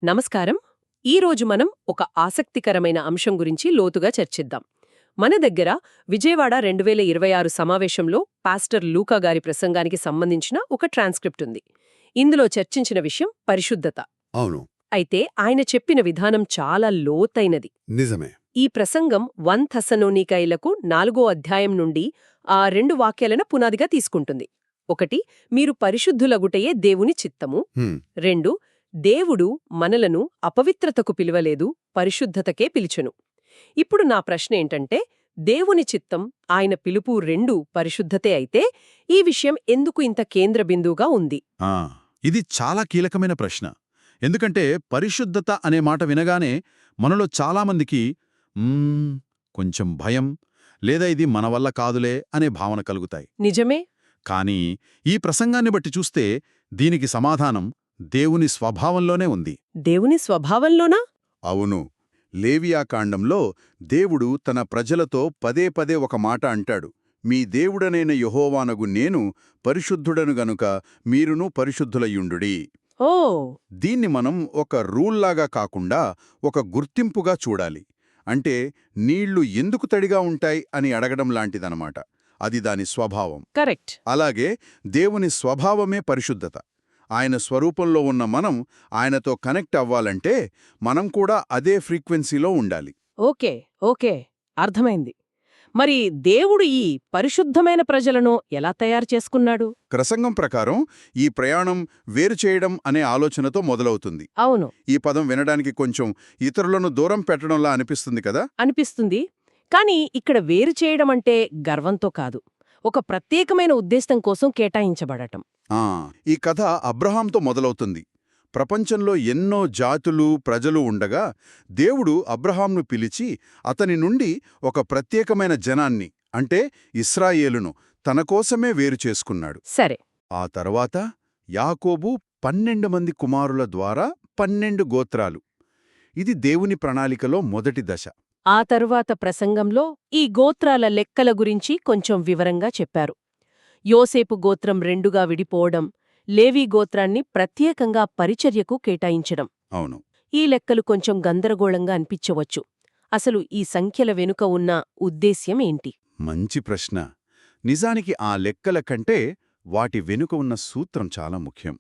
నమస్కారం. ఈరోజు మనం ఒక ఆసక్తికరమైన అంశం గురించి లోతుగా చర్చిద్దాం. మన దగ్గర విజయవాడ 2026 సమావేశంలో పాస్టర్ లూకా గారి ప్రసంగానికి సంబంధించిన ఒక ట్రాన్స్క్రిప్ట్ ఉంది. ఇందులో చర్చించిన విషయం పరిశుద్ధత. అవును. అయితే ఆయన చెప్పిన విధానం చాలా లోతైనది. నిజమే. ఈ ప్రసంగం 1 థెస్సలోనికైలకు 4వ అధ్యాయం నుండి ఆ 2 వాక్యాలను పునాదిగా తీసుకుంటుంది. 1 మీరు పరిశుద్ధులగుటయే దేవుని చిత్తము. హ్మ్. 2 దేవుడు మనలను అపవిత్రతకు పిలువలేదు, పరిశుద్ధతకే పిలిచెను. ఇప్పుడు నా ప్రశ్న ఏంటంటే, దేవుని చిత్తం, ఆయన పిలుపు రెండూ పరిశుద్ధతే అయితే, ఈ విషయం ఎందుకు ఇంత కేంద్ర బిందువుగా ఉంది? ఆ, ఇది చాలా కీలకమైన ప్రశ్న. ఎందుకంటే పరిశుద్ధత అనే మాట వినగానే మనలో చాలామందికి కొంచెం భయం, లేదా ఇది మన వల్ల కాదులే అనే భావన కలుగుతాయి. నిజమే. కానీ ఈ ప్రసంగాన్ని బట్టి చూస్తే దీనికి సమాధానం దేవుని స్వభావంలోనే ఉంది. దేవుని స్వభావంలోనా? అవును. లేవియాకాండంలో దేవుడు తన ప్రజలతో పదే పదే ఒక మాట అంటాడు. మీ దేవుడనైన యెహోవానగు నేను పరిశుద్ధుడను గనుక మీరును పరిశుద్ధులయ్యుండుడి. ఓ, దీన్ని మనం ఒక రూల్లాగా కాకుండా ఒక గుర్తింపుగా చూడాలి. అంటే నీళ్లు ఎందుకు తడిగా ఉంటాయి అని అడగడం లాంటిదనమాట. అది దాని స్వభావం. కరెక్ట్. అలాగే దేవుని స్వభావమే పరిశుద్ధత. ఆయన స్వరూపంలో ఉన్న మనం ఆయనతో కనెక్ట్ అవ్వాలంటే మనం కూడా అదే ఫ్రీక్వెన్సీలో ఉండాలి. ఓకే, ఓకే, అర్థమైంది. మరి దేవుడు ఈ పరిశుద్ధమైన ప్రజలను ఎలా తయారు చేసుకున్నాడు? ప్రసంగం ప్రకారం ఈ ప్రయాణం వేరు చేయడం అనే ఆలోచనతో మొదలవుతుంది. అవును, ఈ పదం వినడానికి కొంచెం ఇతరులను దూరం పెట్టడంలా అనిపిస్తుంది కదా. అనిపిస్తుంది. కానీ ఇక్కడ వేరు చేయడం అంటే గర్వంతో కాదు, ఒక ప్రత్యేకమైన ఉద్దేశం కోసం కేటాయించబడటం. ఈ కథ అబ్రహాంతో మొదలవుతుంది. ప్రపంచంలో ఎన్నో జాతులు, ప్రజలు ఉండగా దేవుడు అబ్రహాంను పిలిచి అతని నుండి ఒక ప్రత్యేకమైన జనాన్ని, అంటే ఇశ్రాయేలును తన కోసమే వేరు చేసుకున్నాడు. సరే. ఆ తర్వాత యాకోబు 12 మంది కుమారుల ద్వారా 12 గోత్రాలు. ఇది దేవుని ప్రణాళికలో మొదటి దశ. ఆ తరువాత ప్రసంగంలో ఈ గోత్రాల లెక్కల గురించి కొంచెం వివరంగా చెప్పారు. యోసేపు గోత్రం 2గా విడిపోవడం, లేవీ గోత్రాన్ని ప్రత్యేకంగా పరిచర్యకు కేటాయించడం. అవును. ఈ లెక్కలు కొంచెం గందరగోళంగా అనిపించవచ్చు. అసలు ఈ సంఖ్యల వెనుక ఉన్న ఉద్దేశ్యం ఏంటి? మంచి ప్రశ్న. నిజానికి ఆ లెక్కల కంటే వాటి వెనుక ఉన్న సూత్రం చాలా ముఖ్యం.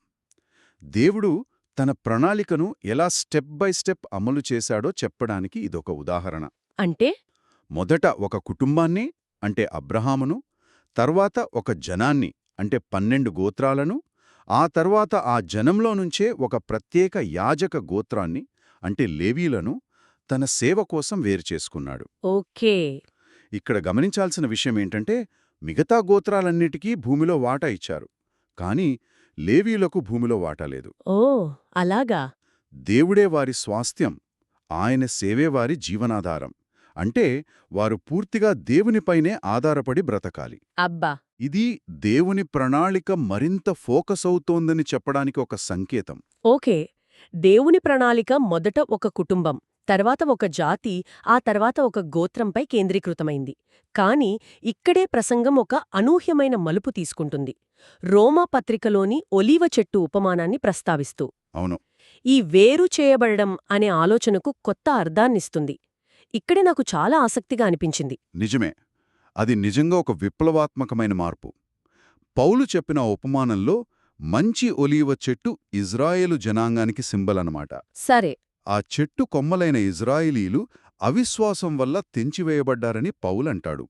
దేవుడు తన ప్రణాళికను ఎలా స్టెప్ బై స్టెప్ అమలు చేశాడో చెప్పడానికి ఇదొక ఉదాహరణ. అంటే మొదట ఒక కుటుంబాన్ని, అంటే అబ్రహామును, తర్వాత ఒక జనాన్ని, అంటే 12 గోత్రాలను, ఆ తర్వాత ఆ జనంలో నుంచే ఒక ప్రత్యేక యాజక గోత్రాన్ని, అంటే లేవీలను తన సేవ కోసం వేరుచేసుకున్నాడు. ఓకే. ఇక్కడ గమనించాల్సిన విషయమేంటంటే మిగతా గోత్రాలన్నిటికీ భూమిలో వాటా ఇచ్చారు, కానీ లేవీలకు భూమిలో వాటా లేదు. ఓ, అలాగా. దేవుడే వారి స్వాస్థ్యం, ఆయన సేవే వారి జీవనాధారం. అంటే వారు పూర్తిగా దేవునిపైనే ఆధారపడి బ్రతకాలి. అబ్బా. ఇది దేవుని ప్రణాళిక మరింత ఫోకస్ అవుతోందని చెప్పడానికి ఒక సంకేతం. ఓకే. దేవుని ప్రణాళిక మొదట ఒక కుటుంబం, తర్వాత ఒక జాతి, ఆ తర్వాత ఒక గోత్రంపై కేంద్రీకృతమైంది. కాని ఇక్కడే ప్రసంగం ఒక అనూహ్యమైన మలుపు తీసుకుంటుంది. రోమా పత్రికలోని ఒలీవ చెట్టు ఉపమానాన్ని ప్రస్తావిస్తూ. అవును. ఈ వేరు చేయబడడం అనే ఆలోచనకు కొత్త అర్థాన్నిస్తుంది. ఇక్కడే నాకు చాలా ఆసక్తిగా అనిపించింది. నిజమే. అది నిజంగా ఒక విప్లవాత్మకమైన మార్పు. పౌలు చెప్పిన ఉపమానంలో మంచి ఒలీవ చెట్టు ఇజ్రాయేలు జనాంగానికి సింబల్ అన్నమాట. సరే. ఆ చెట్టు కొమ్మలైన ఇజ్రాయేలీలు అవిశ్వాసం వల్ల తెంచివేయబడ్డారని పౌలంటాడు.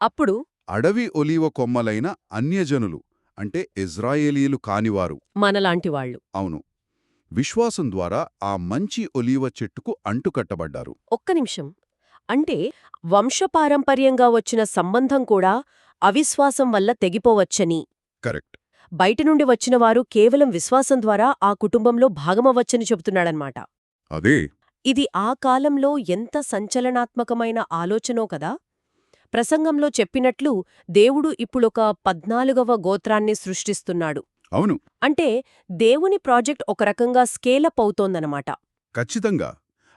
అప్పుడు అడవి ఒలీవ కొమ్మలైన అన్యజనులు, అంటే ఇజ్రాయేలీలు కానివారు, మనలాంటివాళ్లు, అవును, విశ్వాసం ద్వారా ఆ మంచి ఒలీవ చెట్టుకు అంటుకట్టబడ్డారు. ఒక్క నిమిషం. అంటే వంశపారంపర్యంగా వచ్చిన సంబంధం కూడా అవిశ్వాసం వల్ల తెగిపోవచ్చని, కరెక్ట్, బయటనుండి వచ్చినవారు కేవలం విశ్వాసం ద్వారా ఆ కుటుంబంలో భాగమవ్వచ్చని చెబుతున్నాడన్మాట. అదే. ఇది ఆ కాలంలో ఎంత సంచలనాత్మకమైన ఆలోచనో కదా. ప్రసంగంలో చెప్పినట్లు దేవుడు ఇప్పుడొక 14వ గోత్రాన్ని సృష్టిస్తున్నాడు. అవును. అంటే దేవుని ప్రాజెక్ట్ ఒక రకంగా స్కేలప్ అవుతోందనమాట. ఖచ్చితంగా.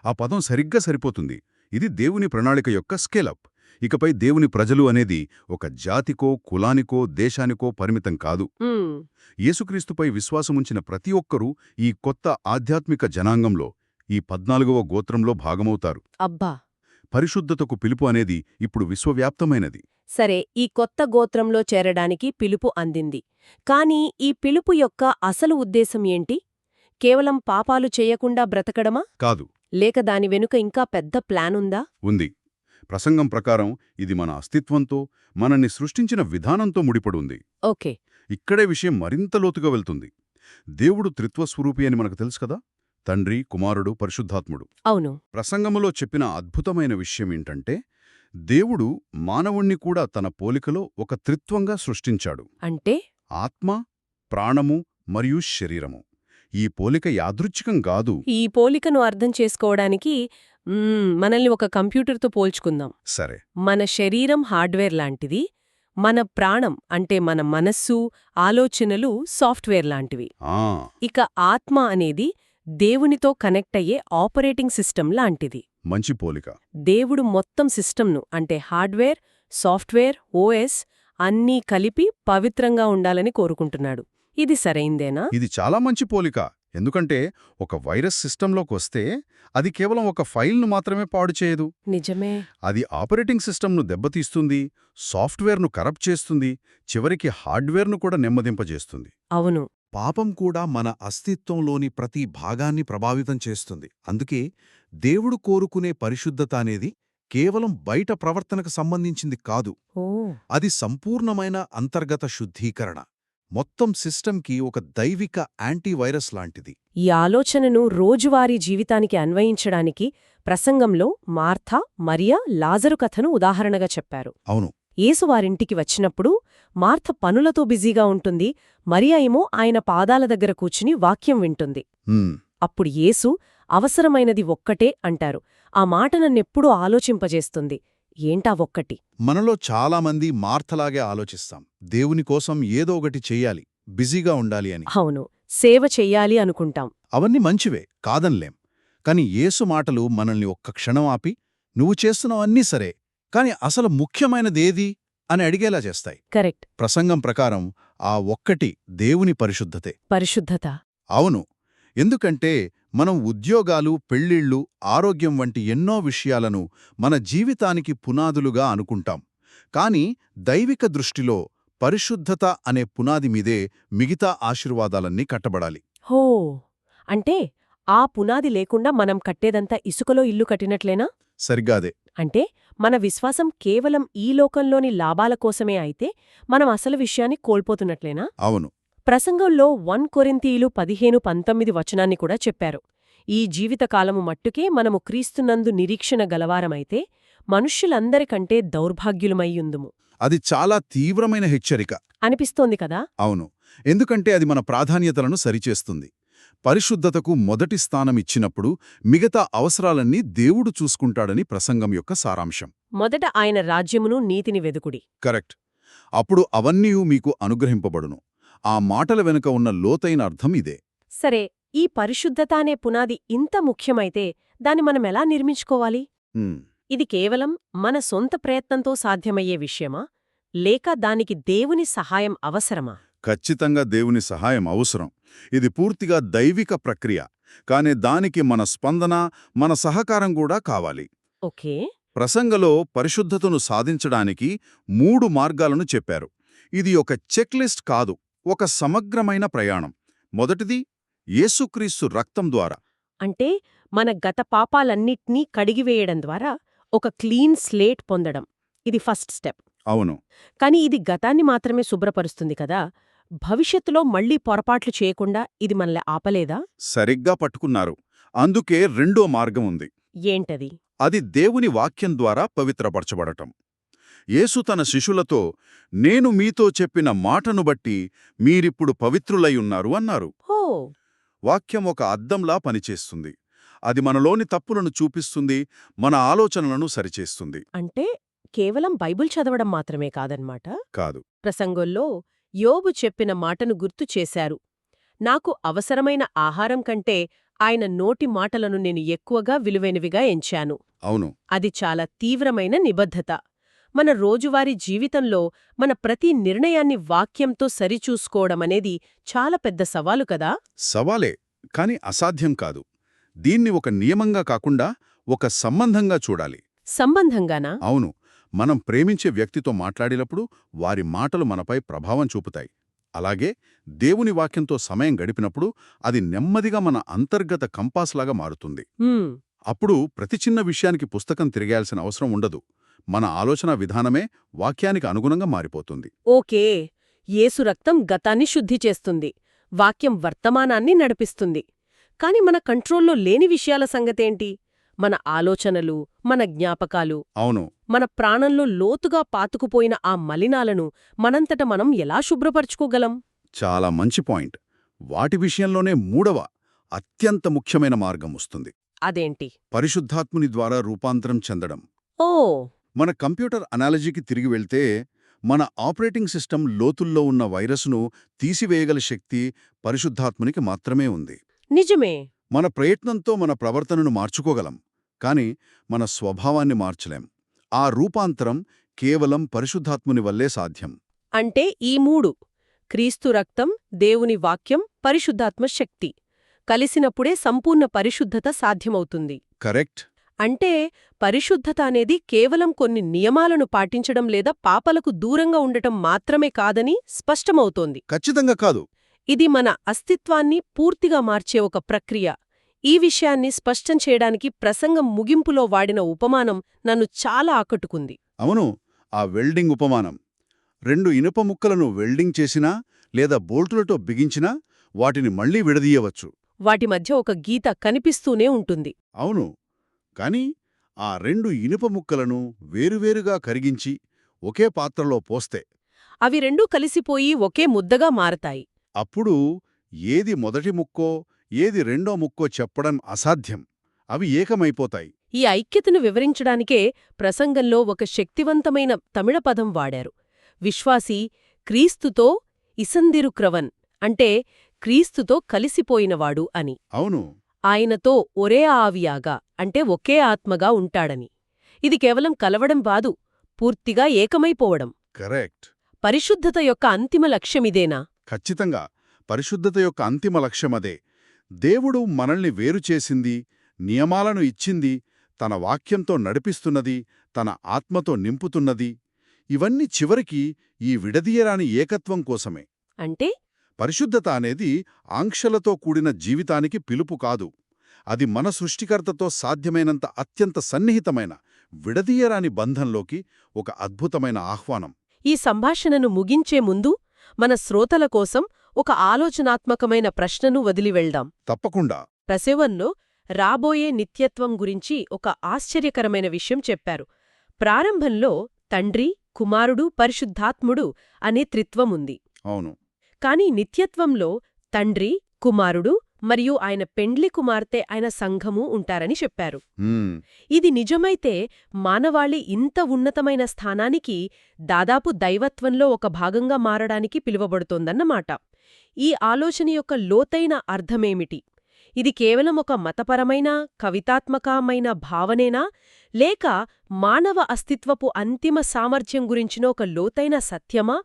ఆ పదం సరిగ్గా సరిపోతుంది. ఇది దేవుని ప్రణాళిక యొక్క స్కేలప్. ఇకపై దేవుని ప్రజలు అనేది ఒక జాతికో కులానికో దేశానికో పరిమితం కాదు. ఉమ్, యేసుక్రీస్తుపై విశ్వాసముంచిన ప్రతి ఒక్కరూ ఈ కొత్త ఆధ్యాత్మిక జనాంగంలో, ఈ 14వ గోత్రంలో భాగమవుతారు. అబ్బా. పరిశుద్ధతకు పిలుపు అనేది ఇప్పుడు విశ్వవ్యాప్తమైనది. సరే, ఈ కొత్త గోత్రంలో చేరడానికి పిలుపు అందింది. కానీ ఈ పిలుపు యొక్క అసలు ఉద్దేశం ఏంటి? కేవలం పాపాలు చేయకుండా బ్రతకడమా? కాదు. లేక దాని వెనుక ఇంకా పెద్ద ప్లానుందా? ఉంది. ప్రసంగం ప్రకారం ఇది మన అస్తిత్వంతో, మనల్ని సృష్టించిన విధానంతో ముడిపడుంది. ఓకే. ఇక్కడే విషయం మరింత లోతుగా వెళ్తుంది. దేవుడు త్రిత్వస్వరూపి అని మనకు తెలుసు కదా, తండ్రి, కుమారుడు, పరిశుద్ధాత్ముడు. అవును. ప్రసంగములో చెప్పిన అద్భుతమైన విషయమేంటంటే, దేవుడు మానవుణ్ణి కూడా తన పోలికలో ఒక త్రిత్వంగా సృష్టించాడు. అంటే? ఆత్మ, ప్రాణము మరియు శరీరము. ఈ పోలిక యాదృచ్ఛికం కాదు. ఈ పోలికను అర్థం చేసుకోవడానికి మనల్ని ఒక కంప్యూటర్తో పోల్చుకుందాం. సరే. మన శరీరం హార్డ్వేర్ లాంటిది, మన ప్రాణం అంటే మన మనస్సు, ఆలోచనలు సాఫ్ట్వేర్ లాంటివి. ఆ ఇక ఆత్మ అనేది దేవునితో కనెక్ట్ అయ్యే ఆపరేటింగ్ సిస్టమ్ లాంటిది. మంచి పోలిక. దేవుడు మొత్తం సిస్టమ్ను అంటే హార్డ్వేర్, సాఫ్ట్వేర్, ఓఎస్ అన్నీ కలిపి పవిత్రంగా ఉండాలని కోరుకుంటున్నాడు. ఇది సరైందేనా? ఇది చాలా మంచి పోలిక. ఎందుకంటే ఒక వైరస్ సిస్టంలోకొస్తే అది కేవలం ఒక ఫైల్ను మాత్రమే పాడు చేయదు. నిజమే. అది ఆపరేటింగ్ సిస్టమ్ను దెబ్బతీస్తుంది, సాఫ్ట్వేర్ను కరప్ట్ చేస్తుంది, చివరికి హార్డ్వేర్ను కూడా నెమ్మదింపజేస్తుంది. అవును. పాపం కూడా మన అస్తిత్వంలోని ప్రతి భాగాన్ని ప్రభావితం చేస్తుంది. అందుకే దేవుడు కోరుకునే పరిశుద్ధత అనేది కేవలం బయట ప్రవర్తనకు సంబంధించింది కాదు. ఓ. అది సంపూర్ణమైన అంతర్గత శుద్ధీకరణ, మొత్తం సిస్టంకి ఒక దైవిక యాంటీవైరస్ లాంటిది. ఈ ఆలోచనను రోజువారీ జీవితానికి అన్వయించడానికి ప్రసంగంలో మార్థా, మరియా, లాజరు కథను ఉదాహరణగా చెప్పారు. అవును. యేసు వారింటికి వచ్చినప్పుడు మార్థ పనులతో బిజీగా ఉంటుంది, మరియా ఏమో ఆయన పాదాల దగ్గర కూర్చుని వాక్యం వింటుంది. అప్పుడు యేసు అవసరమైనది ఒక్కటే అంటారు. ఆ మాట నన్నెప్పుడూ ఆలోచింపజేస్తుంది. ఏంటా ఒక్కటి? మనలో చాలామంది మార్తలాగే ఆలోచిస్తాం. దేవుని కోసం ఏదో ఒకటి చెయ్యాలి, బిజీగా ఉండాలి అని. అవును, సేవ చెయ్యాలి అనుకుంటాం. అవన్నీ మంచివే, కాదన్లేం. కాని యేసు మాటలు మనల్ని ఒక్క క్షణం ఆపి, నువ్వు చేస్తున్నవన్నీ సరే, కాని అసలు ముఖ్యమైనదేది అని అడిగేలా చేస్తాయి. కరెక్ట్. ప్రసంగం ప్రకారం ఆ ఒక్కటి దేవుని పరిశుద్ధతే. పరిశుద్ధత. అవును. ఎందుకంటే మనం ఉద్యోగాలు, పెళ్ళిళ్ళు, ఆరోగ్యం వంటి ఎన్నో విషయాలను మన జీవితానికి పునాదులుగా అనుకుంటాం. కాని దైవిక దృష్టిలో పరిశుద్ధత అనే పునాది మీదే మిగతా ఆశీర్వాదాలన్నీ కట్టబడాలి. హో, అంటే ఆ పునాది లేకుండా మనం కట్టేదంతా ఇసుకలో ఇల్లు కట్టినట్లేనా? సరిగ్గాదే. అంటే మన విశ్వాసం కేవలం ఈ లోకంలోని లాభాల కోసమే అయితే మనం అసలు విషయాన్ని కోల్పోతున్నట్లేనా? అవును. ప్రసంగంలో 1 కొరింథీయులు 15:19 వచనాన్ని కూడా చెప్పారు. ఈ జీవితకాలము మట్టుకే మనము క్రీస్తునందు నిరీక్షణ గలవారమైతే మనుష్యులందరికంటే దౌర్భాగ్యులమయ్యుందుము. అది చాలా తీవ్రమైన హెచ్చరిక అనిపిస్తోంది కదా? అవును. ఎందుకంటే అది మన ప్రాధాన్యతలను సరిచేస్తుంది. పరిశుద్ధతకు మొదటి స్థానమిచ్చినప్పుడు మిగతా అవసరాలన్నీ దేవుడు చూసుకుంటాడని ప్రసంగం యొక్క సారాంశం. మొదట ఆయన రాజ్యమును నీతిని వెదుకుడి. కరెక్ట్. అప్పుడు అవన్నీ మీకు అనుగ్రహింపబడును. ఆ మాటల వెనుక ఉన్న లోతైన అర్థం ఇదే. సరే, ఈ పరిశుద్ధత అనే పునాది ఇంత ముఖ్యమైతే దాన్ని మనమెలా నిర్మించుకోవాలి? ఇది కేవలం మన సొంత ప్రయత్నంతో సాధ్యమయ్యే విషయమా? లేక దానికి దేవుని సహాయం అవసరమా? ఖచ్చితంగా దేవుని సహాయం అవసరం. ఇది పూర్తిగా దైవిక ప్రక్రియ. కాని దానికి మన స్పందన, మన సహకారం కూడా కావాలి. ఓకే. ప్రసంగలో పరిశుద్ధతను సాధించడానికి 3 మార్గాలను చెప్పారు. ఇది ఒక చెక్లిస్ట్ కాదు, ఒక సమగ్రమైన ప్రయాణం. మొదటిది యేసుక్రీస్తు రక్తం ద్వారా. అంటే మన గత పాపాలన్నిట్నీ కడిగివేయడం ద్వారా ఒక క్లీన్ స్లేట్ పొందడం. ఇది ఫస్ట్ స్టెప్. అవును. కాని ఇది గతాన్ని మాత్రమే శుభ్రపరుస్తుంది కదా, భవిష్యత్తులో మళ్లీ పొరపాట్లు చేయకుండా ఇది మనల్ని ఆపలేదా? సరిగ్గా పట్టుకున్నారు. అందుకే రెండో మార్గం ఉంది. ఏంటది? అది దేవుని వాక్యం ద్వారా పవిత్రపరచబడటం. యేసు తన శిష్యులతో, నేను మీతో చెప్పిన మాటను బట్టి మీరిప్పుడు పవిత్రులై ఉన్నారు అన్నారు. హో. వాక్యం ఒక అద్దంలా పనిచేస్తుంది. అది మనలోని తప్పులను చూపిస్తుంది, మన ఆలోచనలను సరిచేస్తుంది. అంటే కేవలం బైబిల్ చదవడం మాత్రమే కాదన్మాట. కాదు. ప్రసంగంలో యోబు చెప్పిన మాటను గుర్తు చేశారు. నాకు అవసరమైన ఆహారం కంటే ఆయన నోటి మాటలను నేను ఎక్కువగా విలువైనవిగా ఎంచాను. అవును. అది చాలా తీవ్రమైన నిబద్ధత. మన రోజువారీ జీవితంలో మన ప్రతి నిర్ణయాన్ని వాక్యంతో సరిచూసుకోవడమనేది చాలా పెద్ద సవాలు కదా. సవాలే, కాని అసాధ్యం కాదు. దీన్ని ఒక నియమంగా కాకుండా ఒక సంబంధంగా చూడాలి. సంబంధంగానా? అవును, మనం ప్రేమించే వ్యక్తితో మాట్లాడినప్పుడు వారి మాటలు మనపై ప్రభావం చూపుతాయి. అలాగే దేవుని వాక్యంతో సమయం గడిపినప్పుడు అది నెమ్మదిగా మన అంతర్గత కంపాస్లాగా మారుతుంది. హ్మ్. అప్పుడు ప్రతి చిన్న విషయానికి పుస్తకం తిరగాల్సిన అవసరం ఉండదు. మన ఆలోచన విధానమే వాక్యానికి అనుగుణంగా మారిపోతుంది. ఓకే. యేసు రక్తం గతాన్ని శుద్ధి చేస్తుంది, వాక్యం వర్తమానాన్ని నడిపిస్తుంది. కాని మన కంట్రోల్లో లేని విషయాల సంగతేంటి? మన ఆలోచనలు, మన జ్ఞాపకాలు, అవును, మన ప్రాణంలో లోతుగా పాతుకుపోయిన ఆ మలినాలను మనంతట మనం ఎలా శుభ్రపరుచుకోగలం? చాలా మంచి పాయింట్. వాటి విషయంలోనే మూడవ అత్యంత ముఖ్యమైన మార్గం వస్తుంది. అదేంటి? పరిశుద్ధాత్ముని ద్వారా రూపాంతరం చెందడం. ఓ, మన కంప్యూటర్ అనాలజీకి తిరిగి వెళ్తే, మన ఆపరేటింగ్ సిస్టమ్ లోతుల్లో ఉన్న వైరస్ను తీసివేయగల శక్తి పరిశుద్ధాత్మునికి మాత్రమే ఉంది. నిజమే. మన ప్రయత్నంతో మన ప్రవర్తనను మార్చుకోగలం, కాని మన స్వభావాన్ని మార్చలేం. ఆ రూపాంతరం కేవలం పరిశుద్ధాత్ముని వల్లే సాధ్యం. అంటే ఈ మూడు, క్రీస్తు రక్తం, దేవుని వాక్యం, పరిశుద్ధాత్మ శక్తి కలిసినప్పుడే సంపూర్ణ పరిశుద్ధత సాధ్యమవుతుంది. కరెక్ట్. అంటే పరిశుద్ధత అనేది కేవలం కొన్ని నియమాలను పాటించడం లేదా పాపలకు దూరంగా ఉండటం మాత్రమే కాదని స్పష్టమవుతోంది. ఖచ్చితంగా కాదు. ఇది మన అస్తిత్వాన్ని పూర్తిగా మార్చే ఒక ప్రక్రియ. ఈ విషయాన్ని స్పష్టం చేయడానికి ప్రసంగం ముగింపులో వాడిన ఉపమానం నన్ను చాలా ఆకట్టుకుంది. అవును, ఆ వెల్డింగ్ ఉపమానం. 2 ఇనుప ముక్కలను వెల్డింగ్ చేసినా లేదా బోల్టులతో బిగించినా వాటిని మళ్లీ విడదీయవచ్చు. వాటి మధ్య ఒక గీత కనిపిస్తూనే ఉంటుంది. అవును, కాని ఆ 2 ఇనుప ముక్కలను వేరువేరుగా కరిగించి ఒకే పాత్రలో పోస్తే అవి రెండూ కలిసిపోయి ఒకే ముద్దగా మారతాయి. అప్పుడు ఏది మొదటి ముక్కో ఏది రెండో ముక్కో చెప్పడం అసాధ్యం. అవి ఏకమైపోతాయి. ఈ ఐక్యతను వివరించడానికే ప్రసంగంలో ఒక శక్తివంతమైన తమిళ పదం వాడారు. విశ్వాసి క్రీస్తుతో ఇసందిరుక్రవన్, అంటే క్రీస్తుతో కలిసిపోయినవాడు అని. అవును, ఆయనతో ఒరే ఆవియాగా, అంటే ఒకే ఆత్మగా ఉంటాడని. ఇది కేవలం కలవడం కాదు, పూర్తిగా ఏకమైపోవడం. కరెక్ట్. పరిశుద్ధత యొక్క అంతిమ లక్ష్యమిదేనా? ఖచ్చితంగా పరిశుద్ధత యొక్క అంతిమ లక్ష్యమదే. దేవుడు మనల్ని వేరుచేసింది, నియమాలను ఇచ్చింది, తన వాక్యంతో నడిపిస్తున్నది, తన ఆత్మతో నింపుతున్నది. ఇవన్నీ చివరికి ఈ విడదీయరాని ఏకత్వం కోసమే. అంటే పరిశుద్ధత అనేది ఆంక్షలతో కూడిన జీవితానికి పిలుపు కాదు. అది మన సృష్టికర్తతో సాధ్యమైనంత అత్యంత సన్నిహితమైన, విడదీయరాని బంధంలోకి ఒక అద్భుతమైన ఆహ్వానం. ఈ సంభాషణను ముగించే ముందు మన శ్రోతల కోసం ఒక ఆలోచనాత్మకమైన ప్రశ్నను వదిలివెళ్దాం. తప్పకుండా. ప్రసవంలో రాబోయే నిత్యత్వం గురించి ఒక ఆశ్చర్యకరమైన విషయం చెప్పారు. ప్రారంభంలో తండ్రి, కుమారుడు, పరిశుద్ధాత్ముడు అనే త్రిత్వముంది. అవును. కాని నిత్యత్వంలో తండ్రి, కుమారుడు మరియు ఆయన పెండ్లి కుమార్తె అయిన సంఘము ఉంటారని చెప్పారు. ఇది నిజమైతే మానవాళి ఇంత ఉన్నతమైన స్థానానికి, దాదాపు దైవత్వంలో ఒక భాగంగా మారడానికి పిలువబడుతోందన్నమాట. ఈ ఆలోచన యొక్క లోతైన అర్థమేమిటి? ఇది కేవలం ఒక మతపరమైన, కవితాత్మకమైన భావనేనా, లేక మానవ అస్తిత్వపు అంతిమ సామర్థ్యం గురించిన ఒక లోతైన సత్యమా?